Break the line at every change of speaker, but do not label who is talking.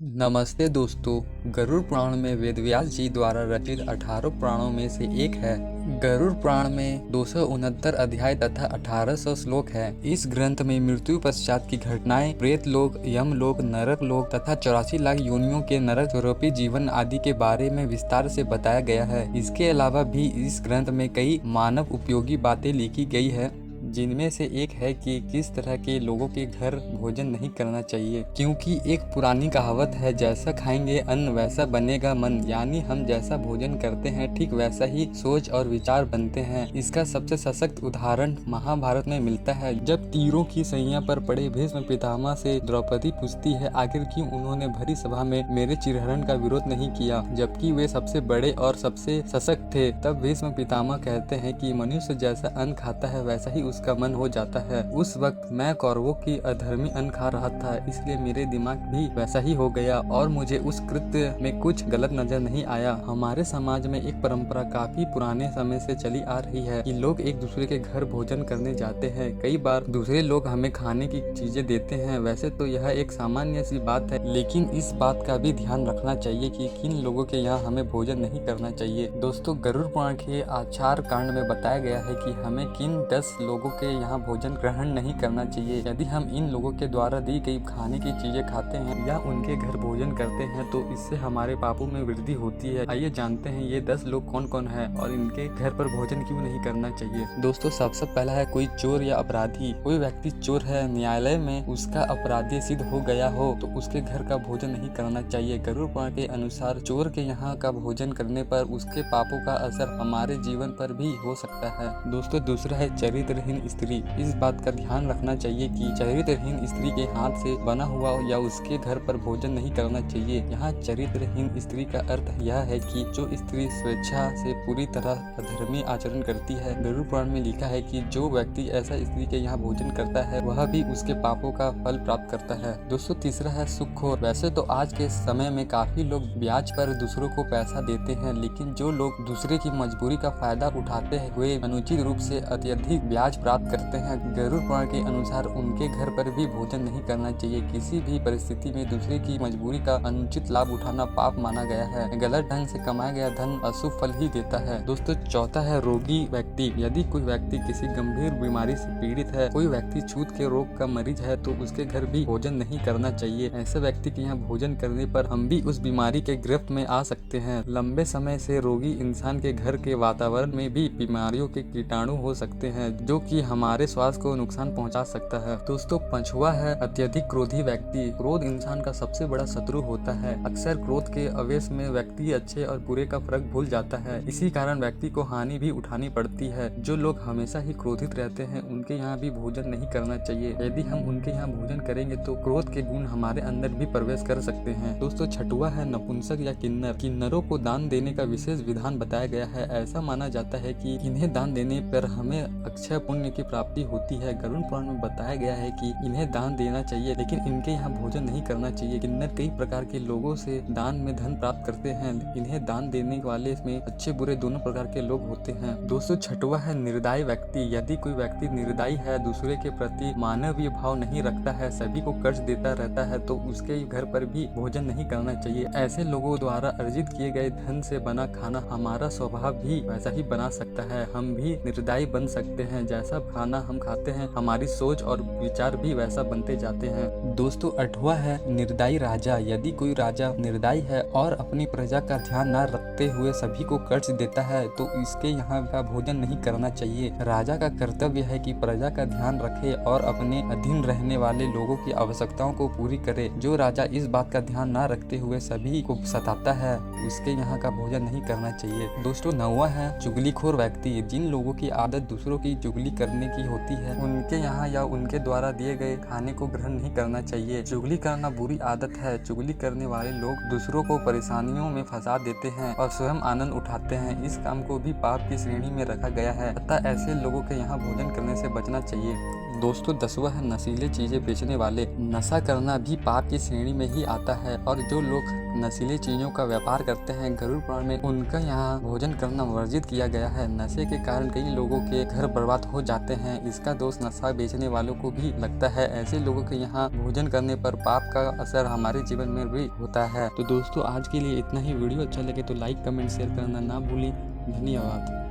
नमस्ते दोस्तों। गरुड़ पुराण में वेदव्यास जी द्वारा रचित 18 पुराणों में से एक है। गरुड़ पुराण में 269 अध्याय तथा 1800 श्लोक है। इस ग्रंथ में मृत्यु पश्चात की घटनाएं, प्रेत लोक, यम लोक, नरक लोक तथा 84 लाख योनियों के नरक स्वरूपी जीवन आदि के बारे में विस्तार से बताया गया है। इसके अलावा भी इस ग्रंथ में कई मानव उपयोगी बातें लिखी गई है, जिनमें से एक है कि किस तरह के लोगों के घर भोजन नहीं करना चाहिए, क्योंकि एक पुरानी कहावत है, जैसा खाएंगे अन्न वैसा बनेगा मन। यानी हम जैसा भोजन करते हैं ठीक वैसा ही सोच और विचार बनते हैं। इसका सबसे सशक्त उदाहरण महाभारत में मिलता है, जब तीरों की सैया पर पड़े भीष्म पितामह से द्रौपदी पूछती है, आखिर क्यों उन्होंने भरी सभा में मेरे चिरहरण का विरोध नहीं किया, जबकि वे सबसे बड़े और सबसे सशक्त थे। तब भीष्म पितामह कहते हैं कि मनुष्य जैसा अन्न खाता है वैसा ही उसका मन हो जाता है। उस वक्त मैं कौरवों की अधर्मी अन्न खा रहा था, इसलिए मेरे दिमाग भी वैसा ही हो गया और मुझे उस कृत्य में कुछ गलत नजर नहीं आया। हमारे समाज में एक परंपरा काफी पुराने समय से चली आ रही है कि लोग एक दूसरे के घर भोजन करने जाते हैं। कई बार दूसरे लोग हमें खाने की चीजें देते हैं। वैसे तो यह एक सामान्य सी बात है, लेकिन इस बात का भी ध्यान रखना चाहिए कि किन लोगों के यहाँ हमें भोजन नहीं करना चाहिए। दोस्तों, गरुड़ पुराण के आचार कांड में बताया गया है कि हमें किन 10 लोगों के यहाँ भोजन ग्रहण नहीं करना चाहिए। यदि हम इन लोगों के द्वारा दी गई खाने की चीजें खाते हैं या उनके घर भोजन करते हैं तो इससे हमारे पापों में वृद्धि होती है। आइए जानते हैं ये 10 लोग कौन कौन है और इनके घर पर भोजन क्यों नहीं करना चाहिए। दोस्तों, सबसे पहला है कोई चोर या अपराधी। कोई व्यक्ति चोर है, न्यायालय में उसका अपराधी सिद्ध हो गया हो तो उसके घर का भोजन नहीं करना चाहिए। गरुड़ पुराण के अनुसार चोर के यहाँ का भोजन करने पर उसके पापों का असर हमारे जीवन पर भी हो सकता है। दोस्तों, दूसरा है चरित्रहीन स्त्री। इस बात का ध्यान रखना चाहिए कि चरित्रहीन स्त्री के हाथ से बना हुआ या उसके घर पर भोजन नहीं करना चाहिए। यहाँ चरित्रहीन स्त्री का अर्थ यह है कि जो स्त्री स्वेच्छा से पूरी तरह अधर्मी आचरण करती है। गरुड़ पुराण में लिखा है कि जो व्यक्ति ऐसा स्त्री के यहाँ भोजन करता है वह भी उसके पापों का फल प्राप्त करता है। दोस्तों, तीसरा है सुखखोर। वैसे तो आज के समय में काफी लोग ब्याज पर दूसरों को पैसा देते हैं, लेकिन जो लोग दूसरे की मजबूरी का फायदा उठाते हुए अनुचित रूप से अत्यधिक ब्याज प्राप्त करते हैं, गरुड़ पुराण के अनुसार उनके घर पर भी भोजन नहीं करना चाहिए। किसी भी परिस्थिति में दूसरे की मजबूरी का अनुचित लाभ उठाना पाप माना गया है। गलत ढंग से कमाया गया धन अशुभ फल ही देता है। दोस्तों, चौथा है रोगी व्यक्ति। यदि कोई व्यक्ति किसी गंभीर बीमारी से पीड़ित है, कोई व्यक्ति छूत के रोग का मरीज है तो उसके घर भी भोजन नहीं करना चाहिए। ऐसे व्यक्ति के यहाँ भोजन करने पर हम भी उस बीमारी के गिरफ्त में आ सकते हैं। लंबे समय से रोगी इंसान के घर के वातावरण में भी बीमारियों के कीटाणु हो सकते हैं, जो कि हमारे स्वास्थ्य को नुकसान पहुंचा सकता है। दोस्तों, पांचवा है अत्यधिक क्रोधी व्यक्ति। क्रोध इंसान का सबसे बड़ा शत्रु होता है। अक्सर क्रोध के आवेश में व्यक्ति अच्छे और बुरे का फर्क भूल जाता है। इसी कारण व्यक्ति को हानि भी उठानी पड़ती है। जो लोग हमेशा ही क्रोधित रहते हैं उनके यहाँ भी भोजन नहीं करना चाहिए। यदि हम उनके यहाँ भोजन करेंगे तो क्रोध के गुण हमारे अंदर भी प्रवेश कर सकते हैं। दोस्तों, छठवा है नपुंसक या किन्नर। किन्नरों को दान देने का विशेष विधान बताया गया है। ऐसा माना जाता है कि इन्हें दान देने पर हमें अक्षय पुण्य की प्राप्ति होती है। गरुड़ पुराण में बताया गया है कि इन्हें दान देना चाहिए, लेकिन इनके यहाँ भोजन नहीं करना चाहिए। किन्नर कई प्रकार के लोगों से दान में धन प्राप्त करते हैं। इन्हें दान देने वाले में अच्छे बुरे दोनों प्रकार के लोग होते हैं। दोस्तों, छठवा है निर्दयी व्यक्ति। यदि कोई व्यक्ति निर्दयी है, दूसरे के प्रति मानवीय भाव नहीं रखता है, सभी को कर्ज देता रहता है, तो उसके घर पर भी भोजन नहीं करना चाहिए। ऐसे लोगों द्वारा अर्जित किए गए धन से बना खाना हमारा स्वभाव भी वैसा ही बना सकता है। हम भी निर्दयी बन सकते हैं। जैसा खाना हम खाते हैं हमारी सोच और विचार भी वैसा बनते जाते हैं। दोस्तों, 8वां है निर्दयी राजा। यदि कोई राजा निर्दयी है और अपनी प्रजा का ध्यान न रखते हुए सभी को कर्ज देता है तो इसके यहाँ का भोजन नहीं करना चाहिए। राजा का कर्तव्य है कि प्रजा का ध्यान रखे और अपने अधीन रहने वाले लोगों की आवश्यकताओं को पूरी करे। जो राजा इस बात का ध्यान न रखते हुए सभी को सताता है उसके यहाँ का भोजन नहीं करना चाहिए। दोस्तों, 9वां है चुगलीखोर व्यक्ति। जिन लोगों की आदत दूसरों की चुगली करने की होती है उनके यहाँ या उनके द्वारा दिए गए खाने को ग्रहण नहीं करना चाहिए। चुगली करना बुरी आदत है। चुगली करने वाले लोग दूसरों को परेशानियों में फंसा देते हैं और स्वयं आनंद उठाते हैं। इस काम को भी पाप की श्रेणी में रखा गया है, अतः ऐसे लोगों के यहाँ भोजन करने से बचना चाहिए। दोस्तों 10वां है नशीले चीजें बेचने वाले। नशा करना भी पाप की श्रेणी में ही आता है और जो लोग नशीली चीजों का व्यापार करते हैं गरुड़ पुराण में उनका यहाँ भोजन करना वर्जित किया गया है। नशे के कारण कई लोगों के घर बर्बाद हो जाते हैं। इसका दोष नशा बेचने वालों को भी लगता है। ऐसे लोगों के यहाँ भोजन करने पर पाप का असर हमारे जीवन में भी होता है। तो दोस्तों आज के लिए इतना ही। वीडियो अच्छा लगे तो लाइक कमेंट शेयर करना ना भूलें। धन्यवाद।